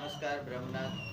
नमस्कार ब्रह्मनाथ।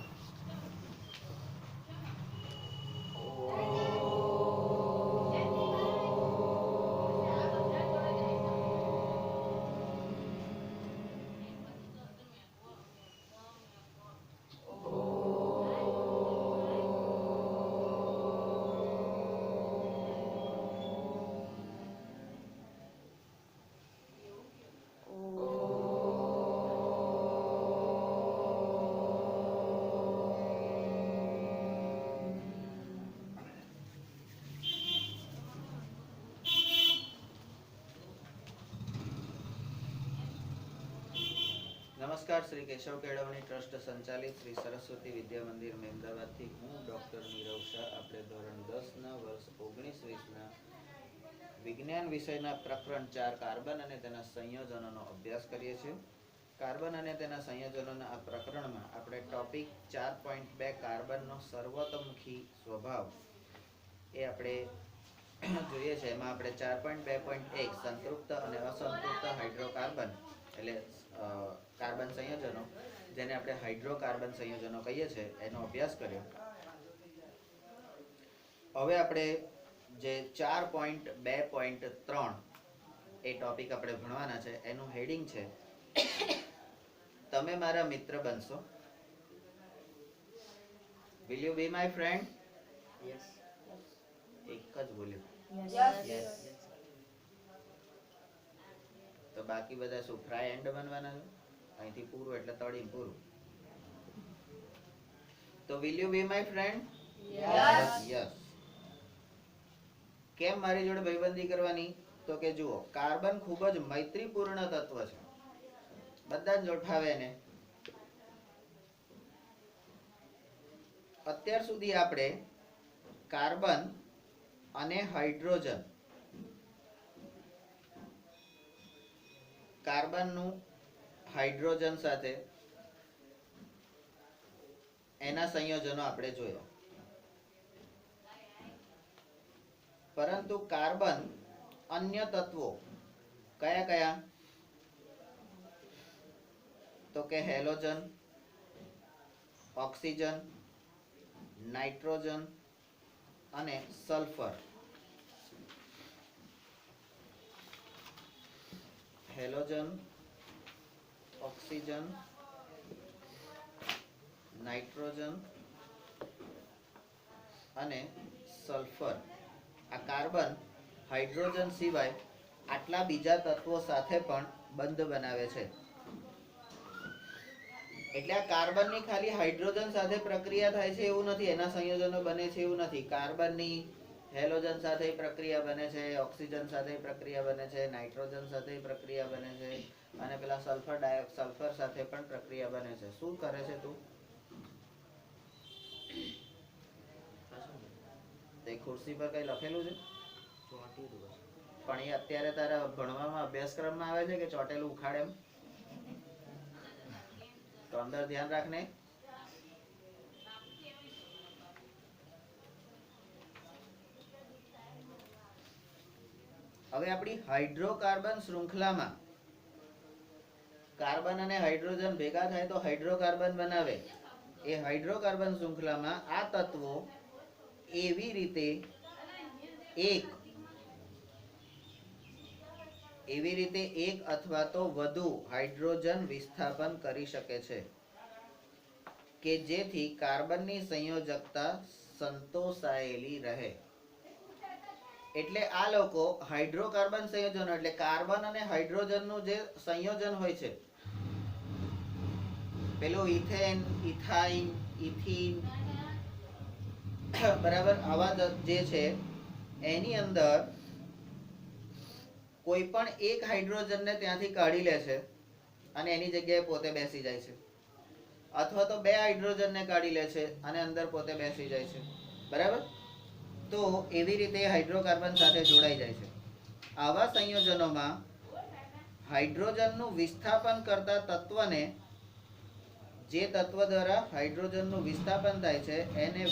नमस्कार। श्री केशव केळवणी ट्रस्ट संचालित श्री सरस्वती विद्या मंदिर महेमदाबाद थी हूँ डॉक्टर नीरव शाह આપણે ધોરણ 10 ના વર્ષ 19-20 ના વિજ્ઞાન વિષયના પ્રકરણ 4 કાર્બન અને તેના સંયોજનોનો અભ્યાસ કરીએ છીએ। કાર્બન અને તેના સંયોજનોના આ પ્રકરણમાં આપણે ટોપિક 4.2 કાર્બનનો સર્વતોમુખી સ્વભાવ એ આપણે જોઈએ છે। એમાં આપણે 4.2.1 સંતૃપ્ત અને અસંતૃપ્ત હાઇડ્રોકાર્બન એટલે કાર્બન સંયોજનો જેને આપણે હાઇડ્રોકાર્બન સંયોજનો કહીએ છીએ એનો અભ્યાસ કર્યો। હવે આપણે જે 4.2.3 એ ટોપિક આપણે ભણવાના છે એનું હેડિંગ છે તમે મારા મિત્ર બનશો। Will you be my friend? Yes. એક જ બોલ્યું yes. તો બાકી બધા શું ફ્રાય એન્ડ બનવાના છે? અહીંથી પૂરું એટલે તળીને પૂરું। તો will you be my friend? Yes. Yes. કેમ મારી જોડે ભાઈબંધી કરવાની? તો કે જુઓ, કાર્બન ખૂબ જ મૈત્રીપૂર્ણ તત્વ છે, બધા જ જોઠાવે ને। અત્યાર સુધી આપણે કાર્બન અને હાઇડ્રોજન, કાર્બનનું હાઇડ્રોજન સાથે એના સંયોજનો આપણે જોયા, પરંતુ કાર્બન અન્ય તત્વો કયા કયા? તો કે હેલોજન, ઓક્સિજન, નાઇટ્રોજન અને સલ્ફર। હેલોજન, ઓક્સિજન, નાઇટ્રોજન અને સલ્ફર આ કાર્બન હાઇડ્રોજન સિવાય આટલા બીજા તત્વો સાથે પણ બંધ બનાવે છે। એટલે આ કાર્બનની ખાલી હાઇડ્રોજન સાથે પ્રક્રિયા થાય છે એવું નથી, એના સંયોજનો બને છે એવું નથી। કાર્બનની હેલોજન સાથે પ્રક્રિયા બને છે, ઓક્સિજન સાથે પ્રક્રિયા બને છે, નાઇટ્રોજન સાથે પ્રક્રિયા બને છે અને પેલા સલ્ફર સાથે પણ પ્રક્રિયા બને છે। શું કરે છે તું? તે ખુરશી પર કઈ લખેલું છે? પણ એ અત્યારે તારા ભણવામાં અભ્યાસક્રમમાં આવે છે કે ચોટેલું ઉખાડે એમ? તો અંદર ધ્યાન રાખને। હવે આપણી હાઇડ્રોકાર્બન શૃંખલામાં કાર્બન અને હાઇડ્રોજન ભેગા થાય તો હાઇડ્રોકાર્બન બનાવે। એ હાઇડ્રોકાર્બન શૃંખલામાં આ તત્વો એવી રીતે એક અથવા તો વધુ હાઇડ્રોજન વિસ્થાપન કરી શકે છે કે જેથી કાર્બનની સંયોજકતા સંતોષાયેલી રહે। એટલે આ લોકો હાઇડ્રોકાર્બન સંયોજનો એટલે કાર્બન અને હાઇડ્રોજનનું જે સંયોજન હોય છે, પેલું ઇથેન, ઇથાઇન, ઇથીન, બરાબર, આવા જે છે એની અંદર કોઈ પણ એક હાઇડ્રોજનને ત્યાંથી કાઢી લે છે અને એની જગ્યાએ પોતે બેસી જાય છે, અથવા તો બે હાઇડ્રોજનને કાઢી લે છે અને અંદર પોતે બેસી જાય છે, બરાબર। તો એવી રીતે હાઇડ્રોકાર્બન સાથે જોડાઈ જાય છે। આવા સંયોજનોમાં હાઇડ્રોજનનું વિસ્થાપન કરતા તત્વને, જે તત્વ દ્વારા હાઇડ્રોજનનું વિસ્થાપન થાય છે એને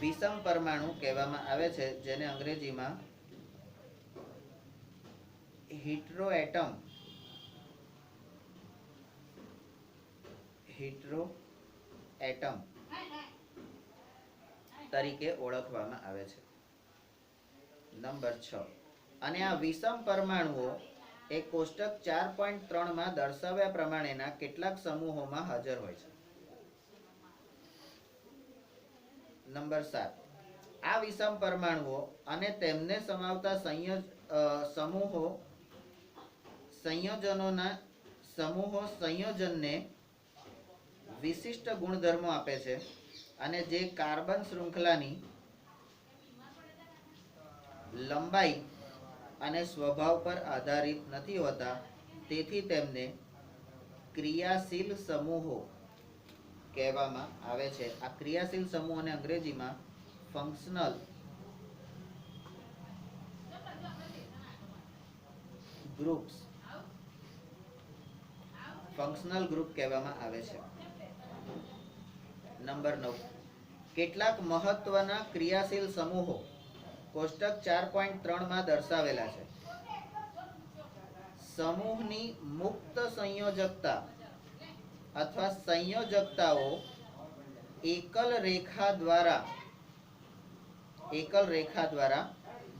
વિષમ પરમાણુ કહેવામાં આવે છે, જેને અંગ્રેજીમાં હિટ્રોએટમ હીટરો એટમ તરીકે ઓળખવામાં આવે છે. નંબર 6. અને આ વિષમ પરમાણુઓ એ કોષ્ટક 4.3 માં દર્શાવ્યા પ્રમાણેના કેટલાક સમૂહોમાં હાજર હોય છે. નંબર 7. આ વિષમ પરમાણુઓ અને તેમને સમાવતા સંયોજનને વિશિષ્ટ ગુણધર્મો આપે છે અને જે કાર્બન શૃંખલાની લંબાઈ અને સ્વભાવ પર આધારિત નથી હોતા, તેથી તેમને ક્રિયાશીલ સમૂહો કહેવામાં આવે છે. આ ક્રિયાશીલ સમૂહોને અંગ્રેજીમાં ફંક્શનલ ગ્રુપ કહેવામાં આવે છે. નંબર 9. કેટલાક મહત્વના ક્રિયાશીલ સમૂહો કોષ્ટક 4.3 માં દર્શાવેલા છે. સમૂહની મુક્ત સંયોજકતા અથવા સંયોજકતાઓ એકલ રેખા દ્વારા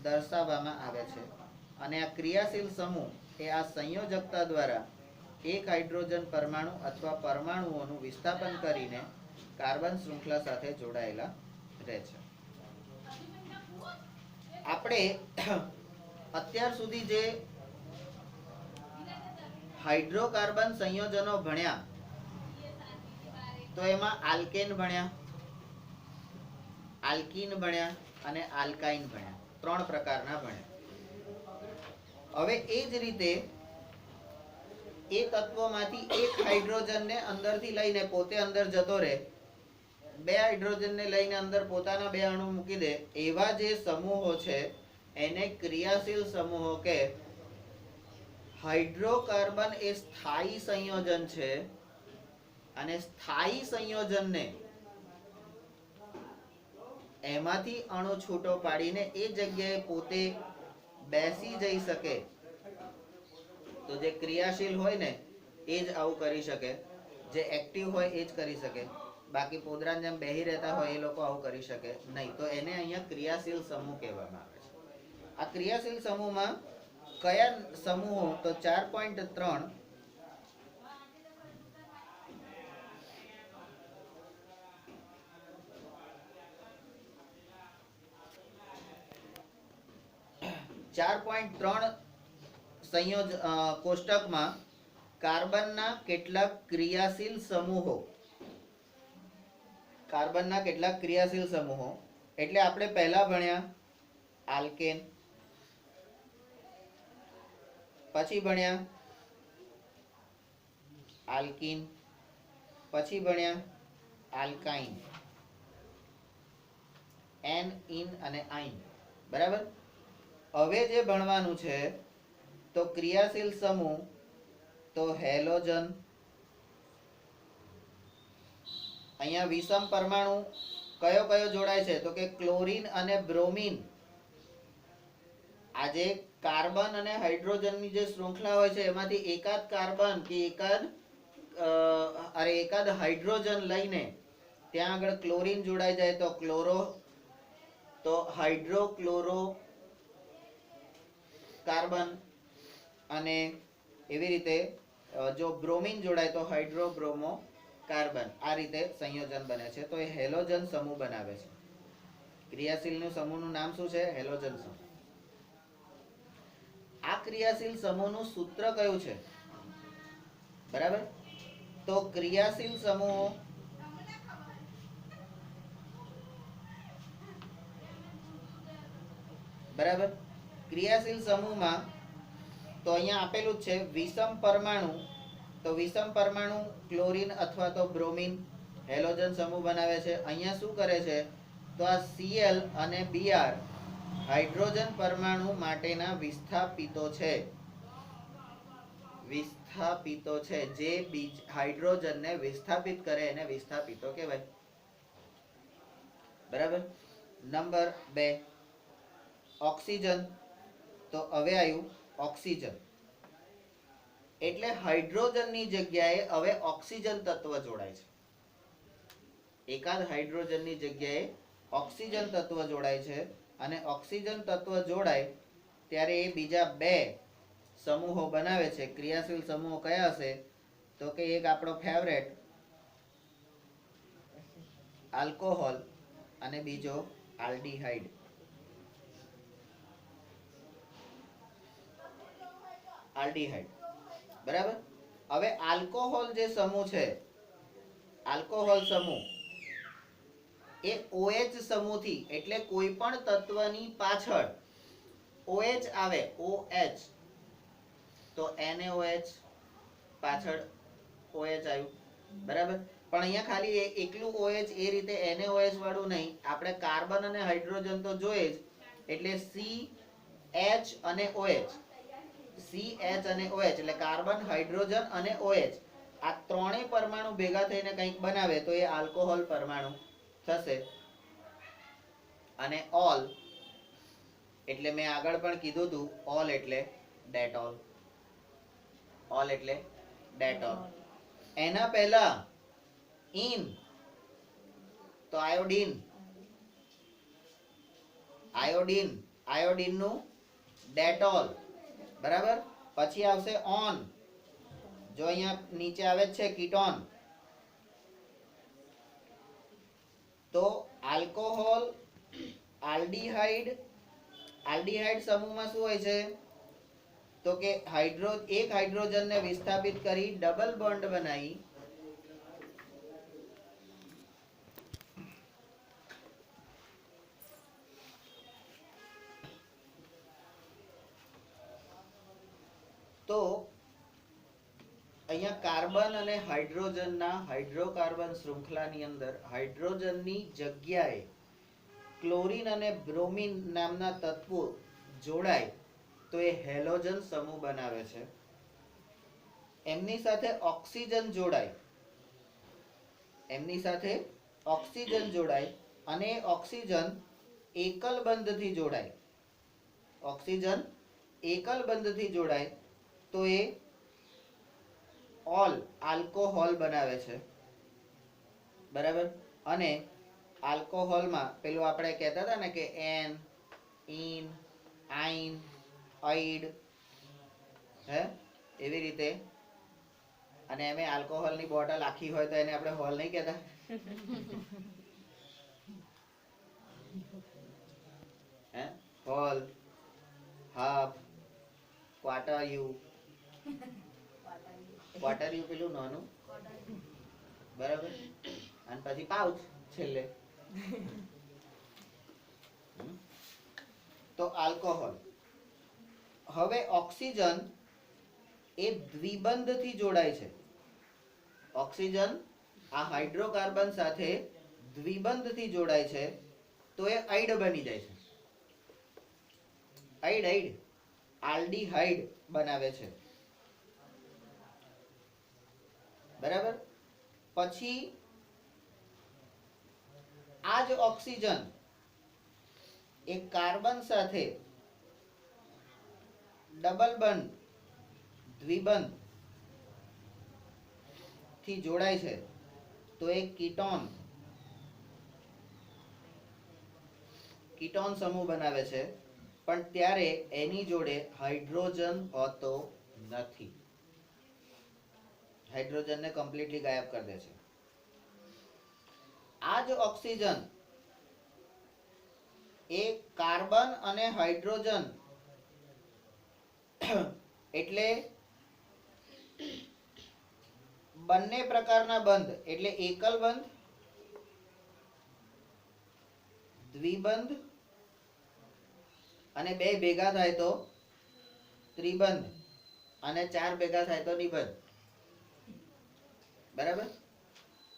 દર્શાવવામાં આવે છે અને આ ક્રિયાશીલ સમૂહ એ આ સંયોજકતા દ્વારા એક હાઇડ્રોજન પરમાણુ અથવા પરમાણુઓનું વિસ્થાપન કરીને કાર્બન શૃંખલા સાથે જોડાયેલા રહે છે. આપણે અત્યાર સુધી જે હાઇડ્રોકાર્બન સંયોજનો ભણ્યા, તો એમાં આલ્કેન ભણ્યા, આલ્કીન ભણ્યા અને આલ્કાઇન ભણ્યા. 3 પ્રકારના ભણ્યા. હવે એ જ રીતે એ તત્વોમાંથી એક હાઇડ્રોજનને અંદરથી લઈને પોતે અંદર જતો રહે, 2 હાઇડ્રોજનને લઈને અંદર પોતાના 2 અણુ મૂકી દે, એવા જે સમૂહો છે એને ક્રિયાશીલ સમૂહો કે. હાઇડ્રોકાર્બન એ સ્થાયી સંયોજન છે અને સ્થાયી સંયોજનને એમાંથી અણુ છૂટો પાડીને એ જગ્યાએ પોતે બેસી જઈ શકે, તો જે ક્રિયાશીલ હોય ને એ જ આવું કરી શકે, જે એક્ટિવ હોય એ જ કરી શકે. બાકી પોદરાની જેમ બેહી રહેતા હોય એ લોકો આવું કરી શકે નહીં. તો એને અહીંયા ક્રિયાશીલ સમૂહ કહેવામાં આવે છે. આ ક્રિયાશીલ સમૂહમાં કયા સમૂહો? તો 4.3 કોષ્ટકમાં કાર્બનના કેટલાક ક્રિયાશીલ સમૂહો એટલે આપણે પહેલા ભણ્યા આલ્કેન, પછી ભણ્યા આલ્કીન, પછી ભણ્યા આલ્કાઇન, એન, ઇન અને આઇન. બરાબર. હવે જે ભણવાનું છે તો ક્રિયાશીલ સમૂહ, તો હેલોજન. અહીંયા વિષમ પરમાણુ કયો જોડાય છે? તો કે ક્લોરીન અને બ્રોમીન. આજે કાર્બન અને હાઇડ્રોજનની જે શૃંખલા હોય છે એમાંથી એકાદ કાર્બન કે એકાદ હાઇડ્રોજન લઈને ત્યાં આગળ ક્લોરીન જોડાઈ જાય તો હાઇડ્રોક્લોરો કાર્બન, અને એવી રીતે જો બ્રોમીન જોડાય તો હાઇડ્રોબ્રોમો કાર્બન. આ રીતે સંયોજન બને છે. તો એ હેલોજન સમૂહ બનાવે છે. ક્રિયાશીલનું સમૂહનું નામ શું છે? હેલોજન સમૂહ. આ ક્રિયાશીલ સમૂહનું સૂત્ર કયું છે? બરાબર. તો ક્રિયાશીલ સમૂહો બરાબર. ક્રિયાશીલ સમૂહમાં તો અહીંયા આપેલું છે વિષમ પરમાણુ. તો વિષમ પરમાણુ ક્લોરીન અથવા તો બ્રોમીન હેલોજન સમૂહ બનાવે છે. અહીંયા શું કરે છે? તો આ Cl અને Br હાઇડ્રોજન પરમાણુ માટેના વિસ્થાપિતો છે. જે હાઇડ્રોજનને વિસ્થાપિત કરે એને વિસ્થાપિતો કહેવાય. બરાબર. Number 2 oxygen. તો હવે આવ્યું ઓક્સિજન. એટલે હાઇડ્રોજનની જગ્યાએ હવે ઓક્સિજન તત્વ જોડાય છે. એકાદ હાઇડ્રોજનની જગ્યાએ ઓક્સિજન તત્વ જોડાય છે અને ઓક્સિજન તત્વ જોડાય ત્યારે એ બીજા બે સમૂહો બનાવે છે. ક્રિયાશીલ સમૂહો કયા હશે? તો કે એક આપણો ફેવરેટ આલ્કોહોલ અને બીજો આલ્ડીહાઇડ. આલ્ડીહાઇડ બરાબર. હવે આલ્કોહોલ જે સમૂહ છે, આલ્કોહોલ સમૂહ એ OH સમૂહથી, એટલે કોઈ પણ તત્વની પાછળ OH આવે, OH તો NaOH પાછળ OH આવ્યું બરાબર. પણ અહીંયા ખાલી એકલું OH એ રીતે NaOH વાળું નહીં, આપણે કાર્બન અને હાઇડ્રોજન તો જોઈએ જ, એટલે CH અને OH, CH અને OH એટલે કાર્બન, હાઇડ્રોજન અને OH આ ત્રણેય પરમાણુ ભેગા થઈને કંઈક બનાવે તો એ આલ્કોહોલ પરમાણુ થશે. અને ઓલ એટલે મેં આગળ પણ કીધું હતું, ઓલ એટલે ડેટોલ. ઓલ એટલે ડેટોલ. એના પહેલા ઇન તો આયોડીન, આયોડીન, આયોડીનનું ડેટોલ બરાબર. પછી આવશે ઓન, જો અહીંયા નીચે આવે છે કીટોન. તો આલ્કોહોલ, આલ્ડીહાઇડ, આલ્ડીહાઇડ સમૂહમાં શું હોય છે? તો કે એક હાઇડ્રોજનને વિસ્થાપિત કરી ડબલ બોન્ડ બનાવી તો અહીંયા કાર્બન અને હાઇડ્રોજનના હાઇડ્રોકાર્બન શૃંખલાની અંદર હાઇડ્રોજનની જગ્યાએ ક્લોરીન અને બ્રોમિન નામના તત્વો જોડાય તો એ હેલોજન સમૂહ બનાવે છે. એમની સાથે ઓક્સિજન જોડાય, એમની સાથે ઓક્સિજન જોડાય અને ઓક્સિજન એકલ બંધથી જોડાય, ઓક્સિજન એકલ બંધથી જોડાય તો એ ઓલ આલ્કોહોલ બનાવે છે બરાબર. અને આલ્કોહોલમાં પેલું આપણે કહેતા હતા ને કે એન, ઇન, આઇન, આઇડ, હે એવી રીતે. અને એમે આલ્કોહોલની બોટલ આખી હોય તો એને આપણે હોલ નહીં કહેતા? હે હોલ, હાફ, ક્વાર્ટર યુ, ક્વાર્ટર યુ પેલું નાનું બરાબર, અને પછી પાઉચ છેલ્લે. તો આલ્કોહોલ. હવે ઓક્સિજન એ દ્વિબંધથી જોડાય છે. ઓક્સિજન આ હાઇડ્રોકાર્બન સાથે દ્વિબંધથી જોડાય છે તો એ આઇડ બની જાય છે. આઇડ, આઇડ, આલ્ડીહાઇડ બનાવે છે બરાબર. પછી આ જ ઓક્સિજન એક કાર્બન સાથે ડબલ બંધ, દ્વિબંધ થી જોડાય છે તો એક કીટોન, કીટોન સમૂહ બનાવે છે. પણ ત્યારે એની જોડે હાઇડ્રોજન હોતો નથી, હાઇડ્રોજનને કમ્પ્લીટલી ગાયબ કરી દે છે. આ જ ઓક્સિજન એ કાર્બન અને હાઇડ્રોજન એટલે બંને પ્રકારના બંધ, એટલે એકલ બંધ, દ્વિબંધ અને બે ભેગા થાય તો ત્રિબંધ અને ચાર ભેગા થાય તો નિબંધ બરાબર.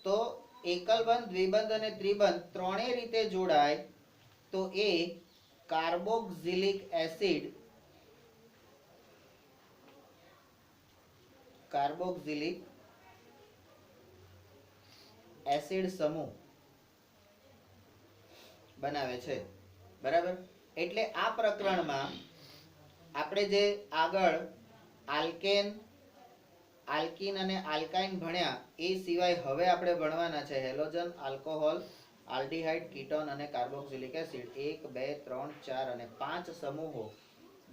તો એકલ બંધ, દ્વિબંધ અને ત્રિબંધ ત્રણેય રીતે જોડાય તો એ કાર્બોક્સિલિક એસિડ, કાર્બોક્સિલિક એસિડ સમૂહ બનાવે છે બરાબર. એટલે આ પ્રકરણમાં આપણે જે આગળ આલ્કેન, આલ્કીન અને આલ્કાઇન ભણ્યા એ સિવાય હવે આપણે ભણવાના છે હેલોજન, આલ્કોહોલ, આલ્ડીહાઇડ, કીટોન અને કાર્બોક્સિલિક એસિડ. 1 2 3 4 અને 5 સમૂહો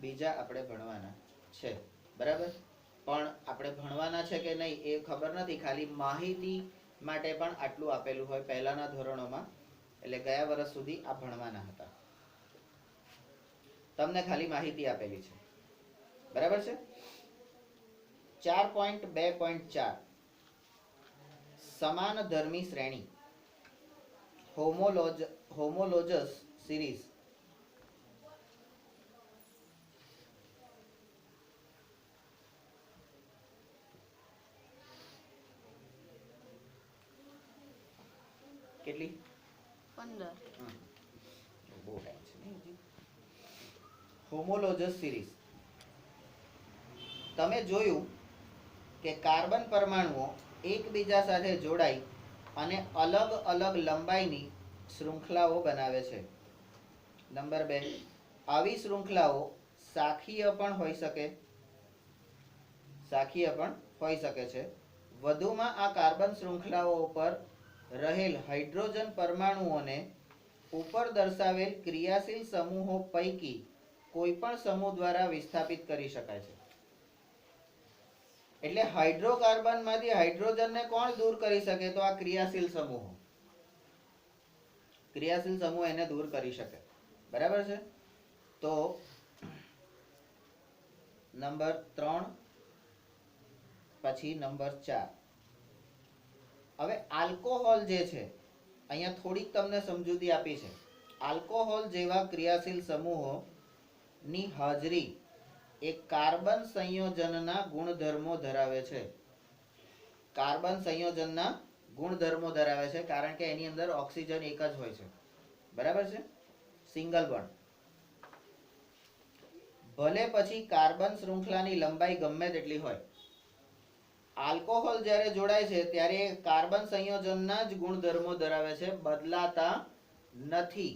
બીજા આપણે ભણવાના છે. બરાબર. પણ આપણે ભણવાના છે કે નહીં એ ખબર નથી, ખાલી માહિતી માટે પણ આટલું આપેલું હોય પહેલાના ધોરણોમાં. એટલે ગયા વર્ષ સુધી આ ભણવાના હતા. તમને ખાલી માહિતી આપેલી છે. બરાબર છે. 4.2.4 સમાન ધર્મી શ્રેણી, હોમોલોજસ સિરીઝ. કેટલી? 15. બહુ ટાઈમ છે નહીં હજી. હોમોલોજસ સિરીઝ. તમે જોયું કે કાર્બન પરમાણુઓ એકબીજા સાથે જોડાઈ અને અલગ અલગ લંબાઈની શૃંખલાઓ બનાવે છે. નંબર 2, આવી શૃંખલાઓ શાખીય પણ હોઈ શકે છે. વધુમાં આ કાર્બન શૃંખલાઓ પર રહેલ હાઇડ્રોજન પરમાણુઓને ઉપર દર્શાવેલ ક્રિયાશીલ સમૂહો પૈકી કોઈપણ સમૂહ દ્વારા વિસ્થાપિત કરી શકાય છે. એટલે હાઇડ્રોકાર્બનમાંથી હાઇડ્રોજનને કોણ દૂર કરી શકે? તો આ ક્રિયાશીલ સમૂહો. ક્રિયાશીલ સમૂહ એને દૂર કરી શકે. બરાબર છે. તો નંબર 3 પછી નંબર 4. હવે આલ્કોહોલ જે છે અહીંયા થોડીક તમને સમજૂતી આપી છે. આલ્કોહોલ જેવા ક્રિયાશીલ સમૂહોની હાજરી એ કાર્બન સંયોજનના ગુણધર્મો ધરાવે છે. કાર્બન સંયોજનના ગુણધર્મો ધરાવે છે કારણ કે એની અંદર ઓક્સિજન એક જ હોય છે. બરાબર છે. Single bond. ભલે પછી કાર્બન શૃંખલાની લંબાઈ ગમે તેટલી હોય, આલ્કોહોલ જ્યારે જોડાય છે ત્યારે કાર્બન સંયોજનના જ ગુણધર્મો ધરાવે છે, બદલાતા નથી.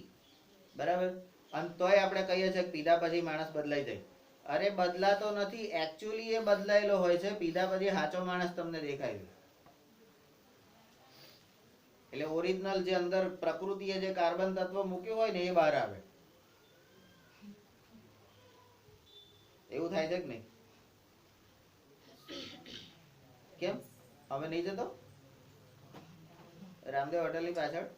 બરાબર. અને તોય આપણે કહીએ છીએ કે પીધા પછી માણસ બદલાઈ જાય. અરે બદલાતો નથી, એકચ્યુઅલી એ બદલાયેલો હોય છે. પીધા પછી સાચો માણસ તમને દેખાય. એટલે ઓરિજિનલ જે અંદર પ્રકૃતિએ જે કાર્બન તત્વ મૂક્યું હોય ને એ બહાર આવે. એવું થાય છે કે નહીં? કેમ હવે નહીં જતો? રામદેવ હોટલની પાછળ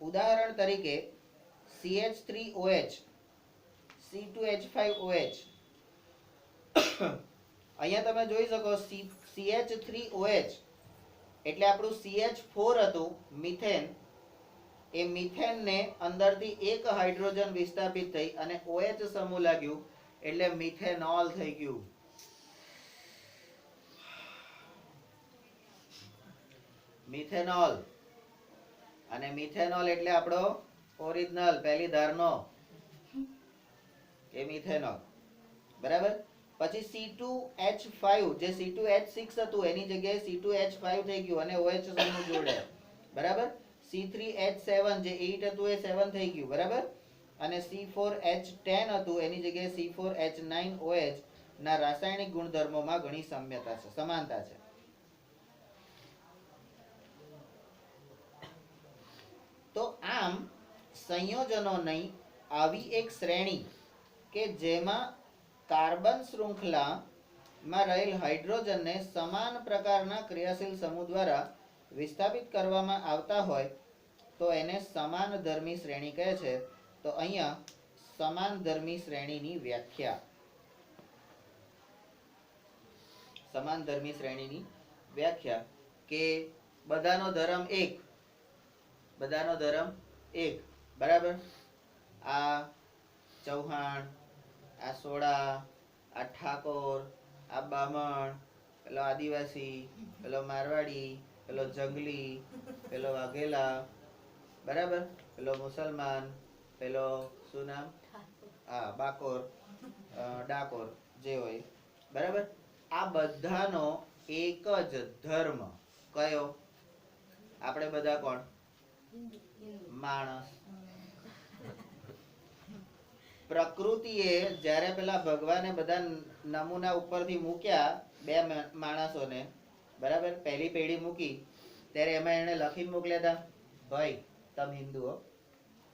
ઉદાહરણ તરીકે CH3OH, C2H5OH. અહીંયા તમે જોઈ શકો CH3OH એટલે આપણું CH4 હતું મિથેન. એ મિથેનને અંદરથી એક હાઇડ્રોજન વિસ્થાપિત થઈ અને OH સમૂહ લાગ્યું એટલે મિથેનોલ થઈ ગયું. મિથેનોલ. અને મિથેનોલ એટલે આપણો ઓરિજિનલ પહેલી ધારનો એ મિથેનોલ. બરાબર. પછી C2H5 જે C2H6 હતું એની જગ્યાએ C2H5 થઈ ગયું અને OH સમૂહ જોડ્યા. બરાબર. C3H7 જે 8 હતું એ 7 થઈ ગયું. બરાબર. અને C4H10 હતું એની જગ્યાએ C4H9OH ના રાસાયણિક ગુણધર્મોમાં ઘણી સમાનતા છે. તો આમ સંયોજનોની આવી એક શ્રેણી કે જેમાં કાર્બન શૃંખલામાં રહેલ હાઇડ્રોજનને સમાન પ્રકારના ક્રિયાશીલ સમૂહ દ્વારા વિસ્થાપિત કરવામાં આવતા હોય તો એને સમાન ધર્મી શ્રેણી કહે છે. તો અહીંયા સમાન ધર્મી શ્રેણીની વ્યાખ્યા. સમાન ધર્મી શ્રેણીની વ્યાખ્યા કે બધાનો ધર્મ એક. બધાનો ધર્મ એક. બરાબર. આ ચૌહાણ, આ સોડા, આ ઠાકોર, આ બામણ, પેલો આદિવાસી, પેલો મારવાડી, પેલો જંગલી, પેલો વાઘેલા. બરાબર. પેલો મુસલમાન, પેલો શું નામ? હા બાકોર, ડાકોર જે હોય. બરાબર. આ બધાનો એક જ ધર્મ કયો? આપણે બધા કોણ? માણસ. પ્રકૃતિએ જ્યારે પેલા ભગવાને બધા નમૂના ઉપરથી મૂક્યા બે માણસોને, બરાબર, પહેલી પેઢી મૂકી ત્યારે એમાં એને લખીને મોકલ્યા હતા, ભાઈ તમે હિન્દુઓ,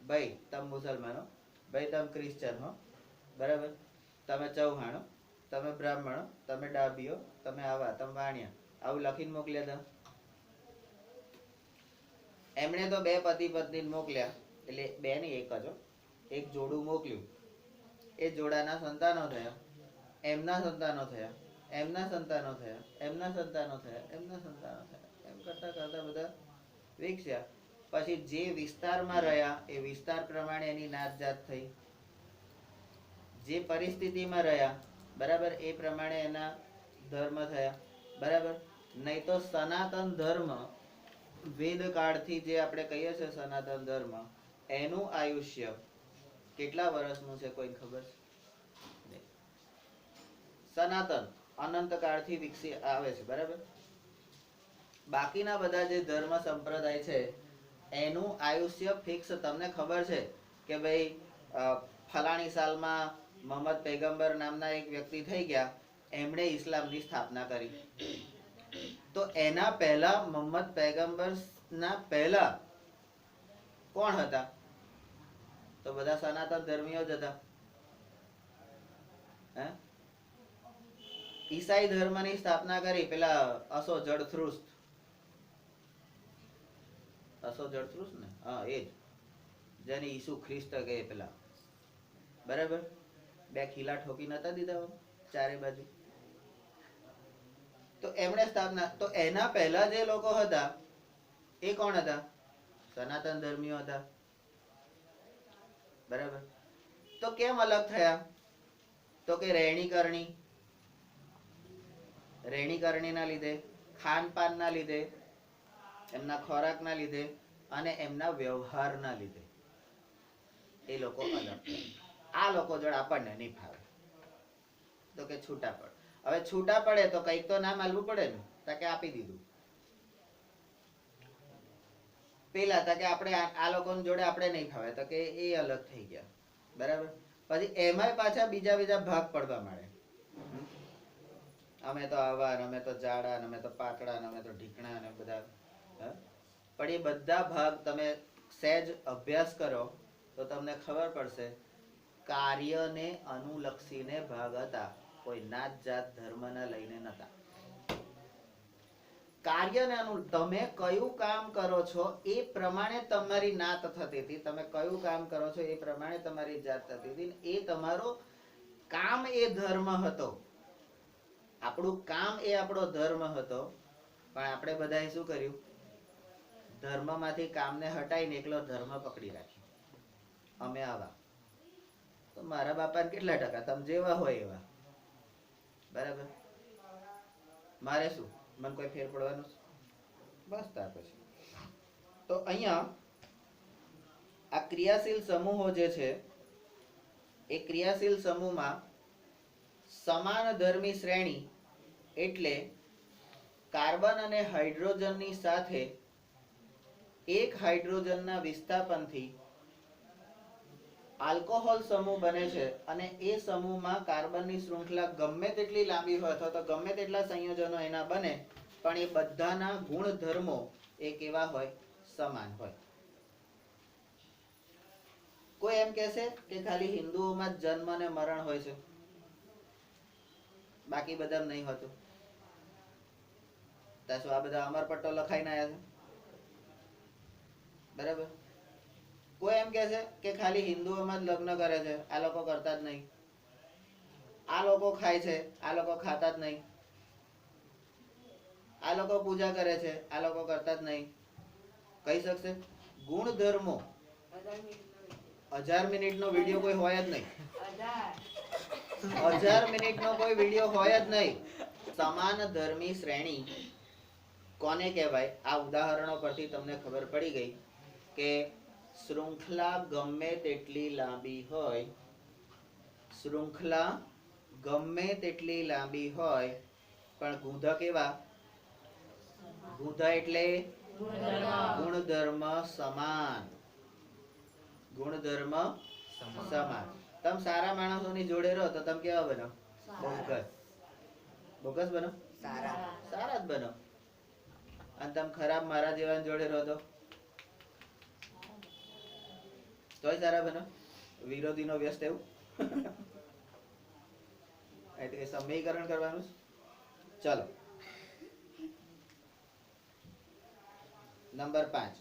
ભાઈ તમે મુસલમાનો, ભાઈ તમે ક્રિશ્ચન હો, બરાબર, તમે ચૌહાણો, તમે બ્રાહ્મણો, તમે ડાબીઓ, તમે આવા, તમે વાણિયા, આવું લખીને મોકલ્યા હતા. એમણે તો બે પતિ પત્ની મોકલ્યા, એટલે બે ની એક જ, એક જોડું મોકલ્યું, એ જોડાના સંતાનો થયા, એમના સંતાનો થયા, એમના સંતાનો થયા, એમના સંતાનો થયા, એમના સંતાનો થયા, એમ કરતા કરતા બધા વિકસ્યા. પછી જે વિસ્તારમાં રહ્યા એ વિસ્તાર પ્રમાણે એની નાત જાત થઈ, જે પરિસ્થિતિમાં રહ્યા, બરાબર, એ પ્રમાણે એના ધર્મ થયા, બરાબર. નહીં તો સનાતન ધર્મ, વેદ કાળથી જે આપણે કહીએ છીએ સનાતન ધર્મ, એનું આયુષ્ય કેટલા વર્ષનું છે કોઈ ખબર છે? સનાતન અનંત કાળથી વિકસી આવે છે, બરાબર. બાકીના બધા જે ધર્મ સંપ્રદાય છે એનું આયુષ્ય ફિક્સ. તમને ખબર છે કે ભાઈ ફલાણી સાલમાં મોહમ્મદ પૈગંબર નામના એક વ્યક્તિ થઈ ગયા, એમણે ઇસ્લામની સ્થાપના કરી. તો એના પહેલા મોહમ્મદ પૈગંબર ના પહેલા કોણ હતા? તો બધા સનાતન ધર્મીઓ જ હતા. ઈસાઈ ધર્મની સ્થાપના કરી પેલા અસો જડથ્રુસ્ત ને, હા, એ જ જેને ઈસુ ખ્રિસ્ત કહે પેલા, બરાબર. બે ખીલા ઠોકી નતા દીધા ચારે બાજુ, તો એમણે સ્થાપના. તો એના પહેલા જે લોકો હતા એ કોણ હતા? સનાતન ધર્મીઓ હતા, બરાબર. તો કેમ અલગ થયા? તો કે રહેણી કરણી ના લીધે, ખાનપાન ના લીધે, એમના ખોરાક ના લીધે અને એમના વ્યવહાર ના લીધે એ લોકો અલગ. આ લોકો જોડે આપણને નહીં ફાવે, તો કે છૂટા પડે. હવે છૂટા પડે તો કઈક તો નામ આલવું પડે ને, તો કે આપી દીધું. પેલા તો કે આપણે આ લોકો જોડે આપણે નહીં ફાવે, તો કે એ અલગ થઈ ગયા, બરાબર. પછી એમાંય પાછા બીજા ભાગ પડવા માંડે. અમે તો આવા, અમે તો જાડા, અમે તો પાતળા, અમે તો ઢીકણા, અને બધા. પણ એ બધા ભાગ તમે સહેજ અભ્યાસ કરો તો તમને ખબર પડશે કાર્યને અનુલક્ષીને ભાગ હતા, કોઈ નાત જાત ધર્મને લઈને નતા. કાર્યને તમે કયું કામ કરો છો એ પ્રમાણે તમારી નાત થતી હતી, તમે કયું કામ કરો છો એ પ્રમાણે તમારી જાત થતી હતી. એ તમારો કામ એ ધર્મ હતો, આપણું કામ એ આપણો ધર્મ હતો. પણ આપણે બધાએ શું કર્યું? ધર્મમાંથી કામને હટાઈને એકલો ધર્મ પકડી રાખ્યો. અમે આવા, તો મારા બાપાને કેટલા ટકા? તમે જેવા હોય એવા, બરાબર. મારે શું, મને કોઈ ફેર પડવાનું? બસ ત્યાર પછી તો અહીંયા આ ક્રિયાશીલ સમૂહો જે છે એ ક્રિયાશીલ સમૂહમાં સમાન ધર્મી શ્રેણી એટલે કાર્બન અને હાઇડ્રોજનની સાથે એક હાઇડ્રોજનના વિસ્થાપનથી આલ્કોહોલ સમૂહ બને છે. અને એ સમૂહમાં કાર્બનની શૃંખલા ગમે તેટલી લાંબી હોય અથવા તો ગમે તેટલા સંયોજનો એના બને, પણ એ બધાના ગુણધર્મો એ કેવા હોય? સમાન હોય. કોઈ એમ કહેશે કે ખાલી હિન્દુઓમાં જ જન્મ અને મરણ હોય છે, બાકી બધા નહીં હોતું. શું આ બધા અમરપટ્ટો લખાઈને આવ્યા છે? બરાબર. કોઈ એમ કહેશે કે ખાલી હિન્દુઓમાં જ લગ્ન કરે છે, આ લોકો કરતા જ નહીં. આ લોકો ખાય છે, આ લોકો ખાતા જ નહીં. આ લોકો પૂજા કરે છે, આ લોકો કરતા જ નહીં. કહી શકશે? ગુણધર્મો 1000 મિનિટનો વિડીયો કોઈ હોય જ નહીં. 1000 મિનિટનો કોઈ વિડીયો હોય જ નહીં. સમાન ધર્મી શ્રેણી કોને કહેવાય? આ ઉદાહરણો પરથી તમને ખબર પડી ગઈ કે શૃંખલા ગમે તેટલી લાંબી હોય, શૃંખલા ગમે તેટલી લાંબી હોય, પણ ગુંધા કેવા? ગુંધા એટલે ગુણધર્મ સમાન. ગુણધર્મ સમાન. તમે સારા માણસોની જોડે રહો તો તમે કેવા બનો? બોગસ. બોગસ બનો? સારા જ બનો. અને તમે ખરાબ મારા જેવા જોડે રહો તોય સારા બનો. વિરોધીનો વ્યસ્ત એવું એટલે સમીકરણ કરવાનું. ચલો નંબર 5.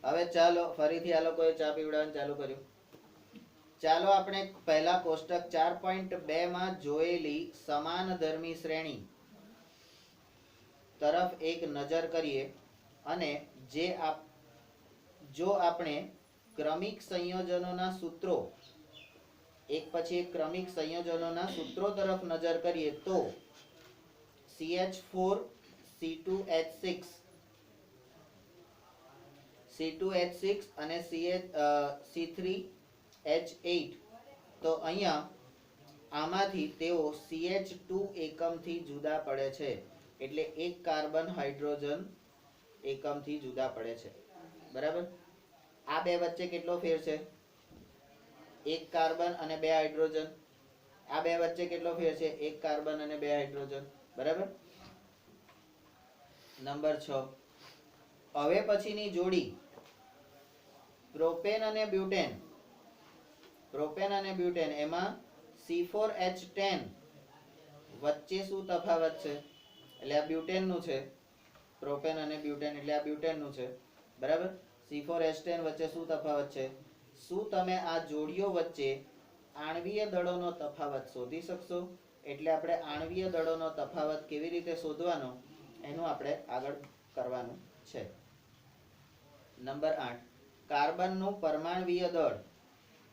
હવે ચાલો ફરીથી આ લોકોએ ચા પીવડાવવાનું ચાલુ કર્યું. ચાલો આપણે પહેલા કોષ્ટક 4.2 માં જોયેલી સમાનધર્મી શ્રેણી તરફ એક નજર કરીએ અને જો આપણે ક્રમિક સંયોજનોના સૂત્રો એક પછી એક ક્રમિક સંયોજનોના સૂત્રો તરફ નજર કરીએ તો CH4 C2H6 C2H6 અને C3H8 તો અહીંયા આમાંથી તેઓ CH2 એકમથી જુદા પડે છે. એટલે એક કાર્બન હાઇડ્રોજન એકમથી જુદા પડે છે. બરાબર. આ બે વચ્ચે કેટલો ફેર છે? એક કાર્બન અને બે હાઇડ્રોજન. આ બે વચ્ચે કેટલો ફેર છે? એક કાર્બન અને બે હાઇડ્રોજન. બરાબર. નંબર 6. હવે પછીની જોડી પ્રોપેન અને બ્યુટેન. પ્રોપેન અને બ્યુટેન એમાં C4H10 વચ્ચે શું તફાવત છે? એટલે આ બ્યુટેન નું છે. પ્રોપેન અને બ્યુટેન એટલે આ બ્યુટેન નું છે. બરાબર. C4H10 વચ્ચે શું તફાવત છે? શું તમે આ જોડીઓ વચ્ચે આણ્વીય દળોનો તફાવત શોધી શકશો? એટલે આપણે આણ્વીય દળોનો તફાવત કેવી રીતે શોધવાનો એનું આપણે આગળ કરવાનું છે. નંબર 8. કાર્બનનું પરમાણ્વીય દળ.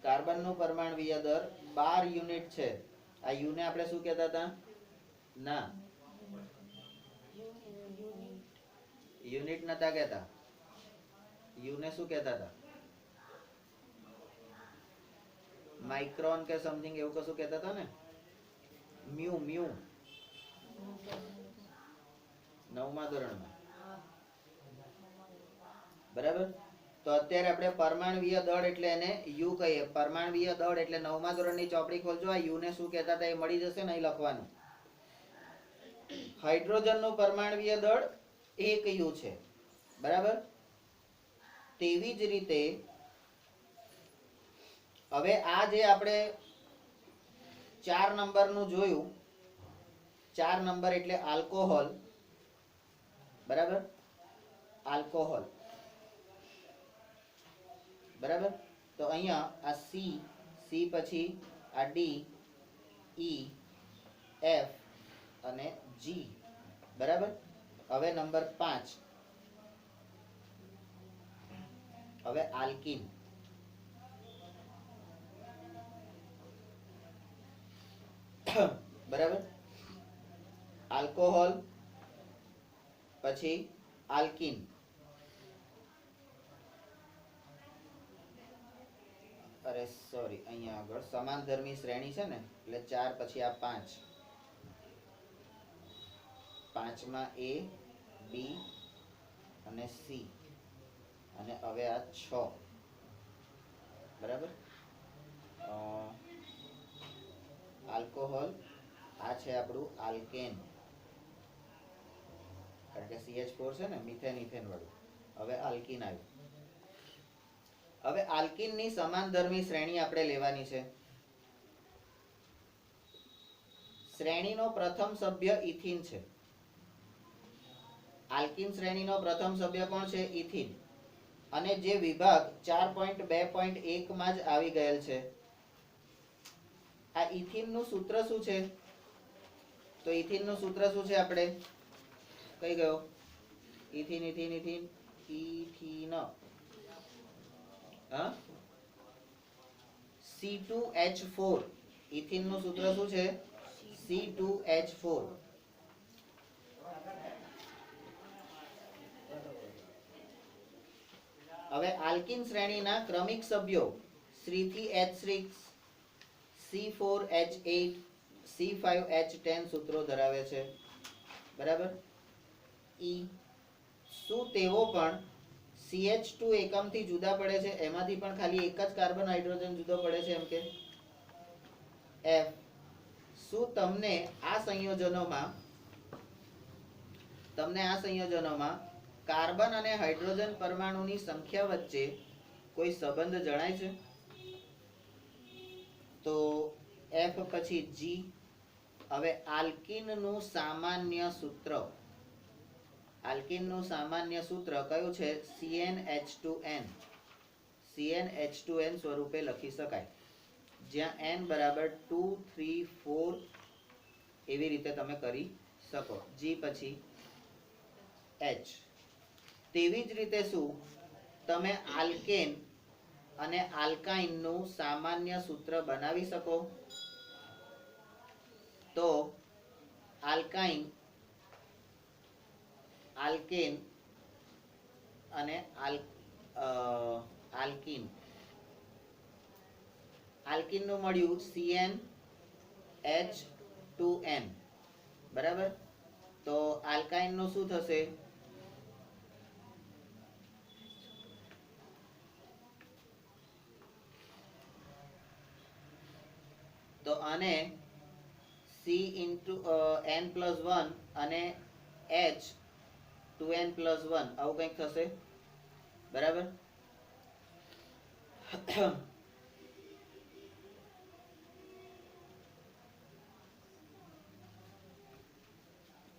કાર્બનનું પરમાણ્વીય દળ 12 યુનિટ છે. આ યુ ને આપણે શું કહેતા હતા? ના, યુનિટ નતા કહેતા. યુ ને શું કહેતા હતા? માઇક્રોન કે સમથિંગ એવું કશું કહેતા હતા ને. મ્યુ મ્યુ 9મા ધોરણમાં. બરાબર. તો અત્યારે આપણે પરમાણ્વીય દળ એટલે એને યુ કહીએ. પરમાણ્વીય દળ એટલે 9મા ધોરણની ચોપડી ખોલજો. આ યુ ને શું કહેતા હતા એ મળી જશે ને, અહીં લખવાનું. હાઇડ્રોજનનું પરમાણ્વીય દળ 1 યુ છે. બરાબર. તેવી જ રીતે હવે આ જે આપણે 4 નંબરનું જોયું, 4 નંબર એટલે આલ્કોહોલ. બરાબર. આલ્કોહોલ. બરાબર. તો અહીંયા આ સી પછી આ ડી, ઈ, એફ અને જી. બરાબર. હવે નંબર 5. હવે આલ્કીન. બરાબર. આલ્કોહોલ પછી આલ્કીન. અરે સોરી, અહીંયા આગળ સમાનધર્મી શ્રેણી છે ને એટલે 4 પછી આ 5. 5માં A, B અને C અને હવે આ 6. બરાબર. આલ્કોહોલ આ છે આપણું આલ્કેન, કારણ કે CH4 છે ને, મિથેન ઇથેન વાળું. હવે આલ્કીન આવ્યું. હવે આલ્કીનની સમાનધર્મી શ્રેણી આપણે લેવાની છે. શ્રેણીનો પ્રથમ સભ્ય ઇથીન છે. આલ્કીન શ્રેણીનો પ્રથમ સભ્ય કોણ છે? ઇથીન. અને જે વિભાગ 4.2.1 માં જ આવી ગયેલ છે. આ ઇથીનનું સૂત્ર શું છે? તો ઇથીનનું સૂત્ર શું છે? આપણે કઈ ગયો? ઇથીન ઇથીન ઇથીન ઇથીન હા C2H4. ઇથીનનું સૂત્ર શું છે? C2H4. હવે આલ્કીન શ્રેણીના ક્રમિક સભ્યો C3H6, C4H8, C5H10 સૂત્રો ધરાવે છે. બરાબર. ઈ શું તેઓ પણ CH2 એકમથી જુદા પડે છે, એમાંથી પણ ખાલી એક જ કાર્બન હાઇડ્રોજન જુદો પડે છે એમ કે F. શું તમને આ સંયોજનોમાં કાર્બન અને હાઇડ્રોજન પરમાણુની સંખ્યા વચ્ચે કોઈ સંબંધ જણાય છે? તો F પછી G. હવે આલ્કીનનું સામાન્ય સૂત્ર કયું છે? CnH2n. CnH2n સ્વરૂપે લખી શકાય, જ્યાં n બરાબર 2, 3, 4 એવી રીતે તમે કરી શકો. G પછી H. તેવી જ રીતે શું તમે આલ્કેન અને આલ્કાઇનનું સામાન્ય સૂત્ર બનાવી શકો? તો આલ્કેન અને આલ્કીનનું મળ્યું CnH2n, બરાબર. તો આલ્કાઇનનું શું થશે? તો આને CN+1 અને H2n+1 આવું કંઈક થશે, બરાબર.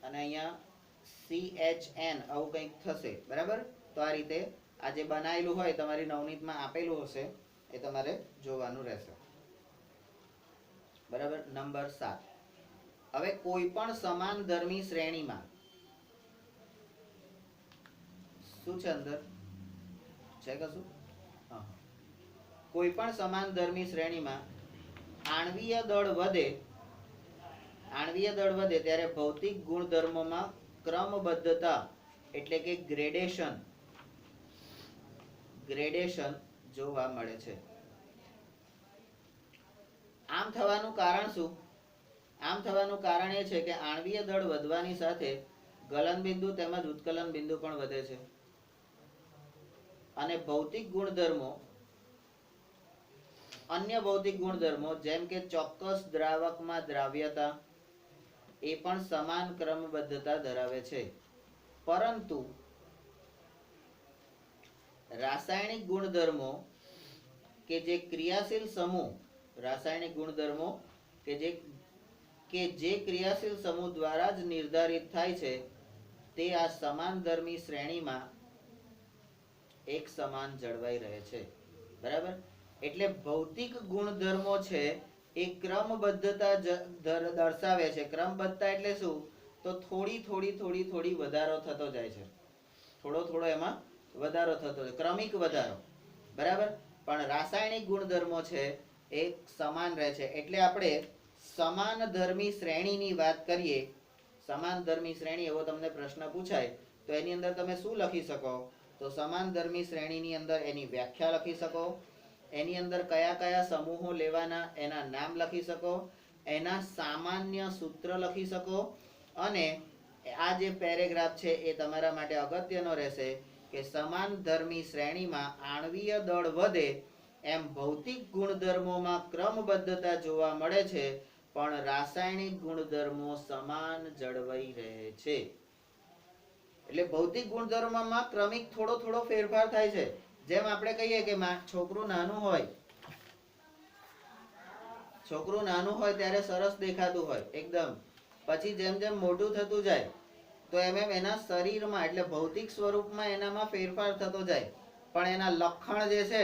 અને અહીંયા CHN આવું કંઈક થશે, બરાબર. તો આ રીતે આ જે બનાવેલું હોય તમારી નવનીતમાં આપેલું હશે એ તમારે જોવાનું રહેશે, બરાબર. નંબર 7. હવે કોઈ પણ સમાનધર્મી શ્રેણીમાં શું છે અંદર છે કશું? હા. કોઈ પણ સમાનધર્મી શ્રેણીમાં આણ્વીય દળ વધે ત્યારે ભૌતિક ગુણધર્મોમાં ક્રમબદ્ધતા એટલે કે ગ્રેડેશન જોવા મળે છે. આમ થવાનું કારણ શું? આમ થવાનું કારણ એ છે કે આણ્વીય દળ વધવાની સાથે ગલન બિંદુ તેમજ ઉત્કલન બિંદુ પણ વધે છે, અને અન્ય ભૌતિક ગુણધર્મો જેમ કે ચોક્કસ દ્રાવકમાં દ્રાવ્યતા એ પણ સમાન ક્રમબદ્ધતા ધરાવે છે. પરંતુ રાસાયણિક ગુણધર્મો કે જે ક્રિયાશીલ સમૂહ દ્વારા જ નિર્ધારિત થાય છે તે આ સમાનધર્મી શ્રેણીમાં એક સમાન જળવાઈ રહે છે, બરાબર. એટલે ભૌતિક ગુણધર્મો છે એ ક્રમબદ્ધતા દર્શાવે છે. ક્રમબદ્ધતા એટલે શું? તો થોડી વધારો થતો જાય છે, થોડો એમાં વધારો થતો જાય, ક્રમિક વધારો, બરાબર. પણ રાસાયણિક ગુણધર્મો છે એ સમાન રહે છે. એટલે આપણે સમાનધર્મી શ્રેણીની વાત કરીએ, સમાનધર્મી શ્રેણી એવો તમને પ્રશ્ન પૂછાય તો એની અંદર તમે શું લખી શકો? તો સમાનધર્મી શ્રેણીની અંદર એની વ્યાખ્યા લખી શકો, એની અંદર કયા કયા સમૂહો લેવાના એના નામ લખી શકો, એના સામાન્ય સૂત્ર લખી શકો, અને આ જે પેરેગ્રાફ છે એ તમારા માટે અગત્યનો રહેશે કે સમાનધર્મી શ્રેણીમાં આણ્વીય દળ વધે એમ ભૌતિક ગુણધર્મોમાં ક્રમબદ્ધતા જોવા મળે છે, પણ રાસાયણિક ગુણધર્મો સમાન જળવાઈ રહે છે. એટલે ભૌતિક ગુણધર્મોમાં ક્રમિક થોડો ફેરફાર થાય છે. જેમ આપણે કહીએ કે છોકરું નાનું હોય ત્યારે સરસ દેખાતું હોય એકદમ, પછી જેમ જેમ મોટું થતું જાય તો એમ એના શરીરમાં એટલે ભૌતિક સ્વરૂપમાં એનામાં ફેરફાર થતો જાય, પણ એના લક્ષણ જે છે,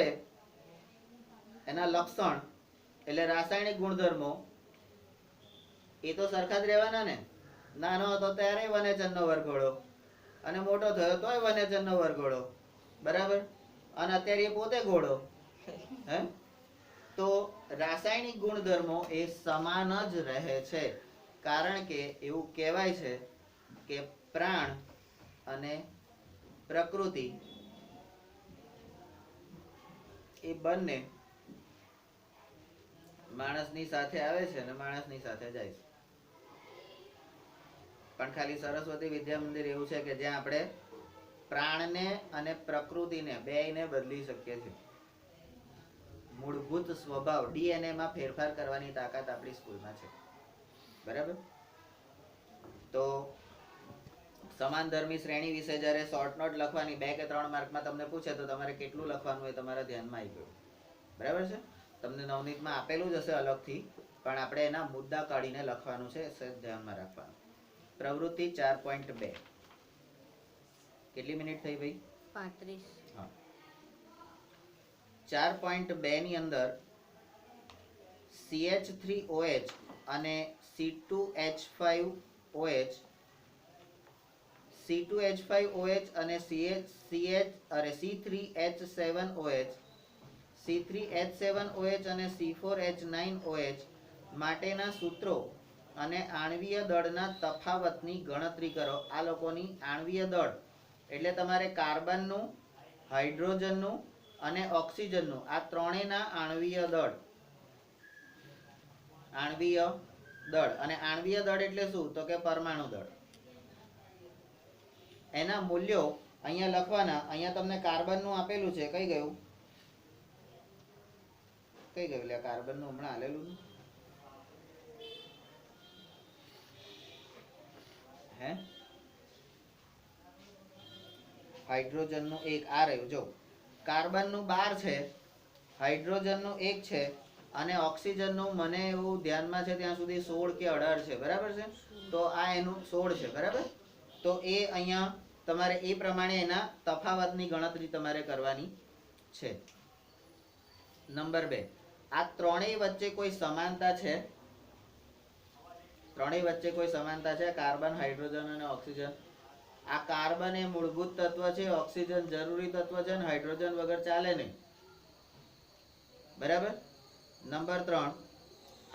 એના લક્ષણ એટલે રાસાયણિક ગુણધર્મો એ તો સરખા જ રહેવાના ને. નાનો હતો ત્યારે વનેચરનો વરઘોડો, અને મોટો થયો તોય વનેચરનો વરઘોડો, બરાબર. અને અત્યારે એ પોતે ઘોડો. હે? તો રાસાયણિક ગુણધર્મો એ સમાન જ રહે છે, કારણ કે એવું કહેવાય છે કે પ્રાણ અને પ્રકૃતિ એ બંને માણસની સાથે આવે છે અને માણસની સાથે જાય છે. પણ ખાલી સરસ્વતી વિદ્યા મંદિર એવું છે કે જ્યાં આપણે પ્રાણને અને પ્રકૃતિને બેયને બદલી શકીએ છીએ. મૂળભૂત સ્વભાવ ડીએનએ માં ફેરફાર કરવાની તાકાત આપણી સ્કૂલમાં છે. બરાબર. તો સમાનધર્મી શ્રેણી વિશે જ્યારે શોર્ટ નોટ લખવાની 2 કે 3 માર્કમાં તમને પૂછે તો તમારે કેટલું લખવાનું એ તમારા ધ્યાનમાં આવી ગયું. બરાબર છે. તમને નવનીતમાં આપેલું જ હશે અલગથી, પણ આપણે એના મુદ્દા કાઢીને લખવાનું છે, ધ્યાનમાં રાખવાનું. પ્રવૃત્તિ 4.2. કેટલી મિનિટ થઈ ભાઈ? 35. હા. 4.2 ની અંદર CH3OH અને C2H5OH અને C3H7OH C3H7OH અને C4H9OH માટેના સૂત્રો અને આણ્વીય દળના તફાવતની ગણતરી કરો. આ લોકોની આણ્વીય દળ એટલે તમારે કાર્બનનું, હાઇડ્રોજનનું અને ઓક્સિજનનું આ ત્રણેયના આણ્વીય દળ. આણ્વીય દળ અને આણ્વીય દળ એટલે શું? તો કે પરમાણુ દળ. એના મૂલ્યો અહીંયા લખવાના. અહીંયા તમને કાર્બનનું આપેલું છે. કઈ ગયું? કઈ ગયું? લે કાર્બનનું હમણાં આલેલું હે? હાઇડ્રોજનનું 1 આ રહ્યું. જો કાર્બનનું 12 છે, હાઇડ્રોજનનું 1 છે અને ઓક્સિજનનું મને એવું ધ્યાનમાં છે ત્યાં સુધી 16 કે 18 છે. બરાબર છે. તો આ એનું 16 છે. બરાબર. તો એ અહીંયા તમારે એ પ્રમાણે એના તફાવતની ગણતરી તમારે કરવાની છે. નંબર 2, આ ત્રણેય વચ્ચે કોઈ સમાનતા છે? ત્રણેય વચ્ચે કોઈ સમાનતા છે? કાર્બન, હાઇડ્રોજન અને ઓક્સિજન. આ કાર્બન એ મૂળભૂત તત્વ છે, ઓક્સિજન જરૂરી તત્વ છે અને હાઇડ્રોજન વગર ચાલે નહીં. બરાબર. નંબર 3,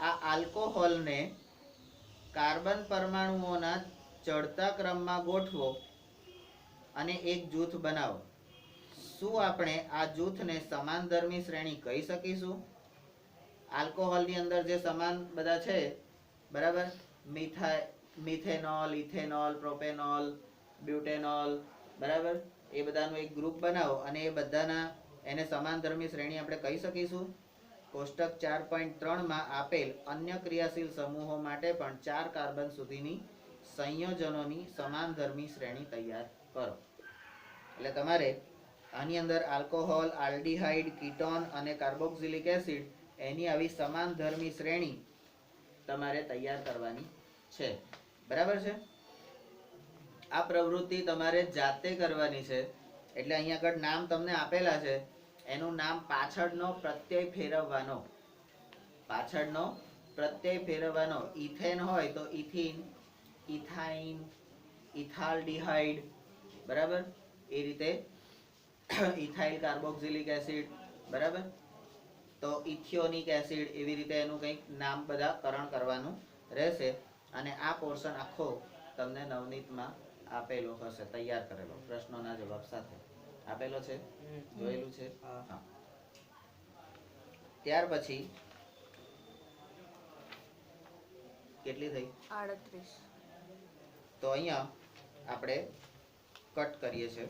આ આલ્કોહોલને કાર્બન પરમાણુઓના ચડતા ક્રમમાં ગોઠવો અને એક જૂથ બનાવો. શું આપણે આ જૂથને સમાનધર્મી શ્રેણી કહી શકીશું? આલ્કોહોલની અંદર જે સમાન બધા છે, બરાબર, મિથેનોલ, ઇથેનોલ, પ્રોપેનોલ, બ્યુટેનોલ, બરાબર, એ બધાનું એક ગ્રુપ બનાવો અને એ બધાના એને સમાનધર્મી શ્રેણી આપણે કહી શકીશું. કોષ્ટક 4.3 માં આપેલ અન્ય ક્રિયાશીલ સમૂહો માટે પણ 4 કાર્બન સુધીની સંયોજનોની સમાનધર્મી શ્રેણી તૈયાર કરો. એટલે તમારે આની અંદર આલ્કોહોલ, આલ્ડીહાઇડ, કીટોન અને કાર્બોક્સિલિક એસિડ એની આવી સમાનધર્મી શ્રેણી તમારે તૈયાર કરવાની છે. બરાબર છે. આ પ્રવૃત્તિ તમારે જાતે કરવાની છે. એટલે અહીંયા આગળ નામ તમને આપેલા છે, એનું નામ પાછળનો પ્રત્યય ફેરવવાનો. પાછળનો પ્રત્યય ફેરવવાનો. ઇથેન હોય તો ઇથિન, ઇથાઇન, ઇથાલ્ડીહાઇડ, બરાબર, એ રીતે ઇથાઇલ કાર્બોક્સિલિક એસિડ, બરાબર, તો ઇથિયોનિક એસિડ, એવી રીતે એનું કંઈક નામ બધા કરણ કરવાનું રહેશે. અને આ પોર્શન આખો તમને નવનીતમાં આપેલો હશે, તૈયાર કરેલો, પ્રશ્નોના જવાબ સાથે આપેલો છે, જોયેલું છે. હા. ત્યાર પછી કેટલી થઈ? 38. તો અહીંયા આપણે કટ કરીએ છીએ.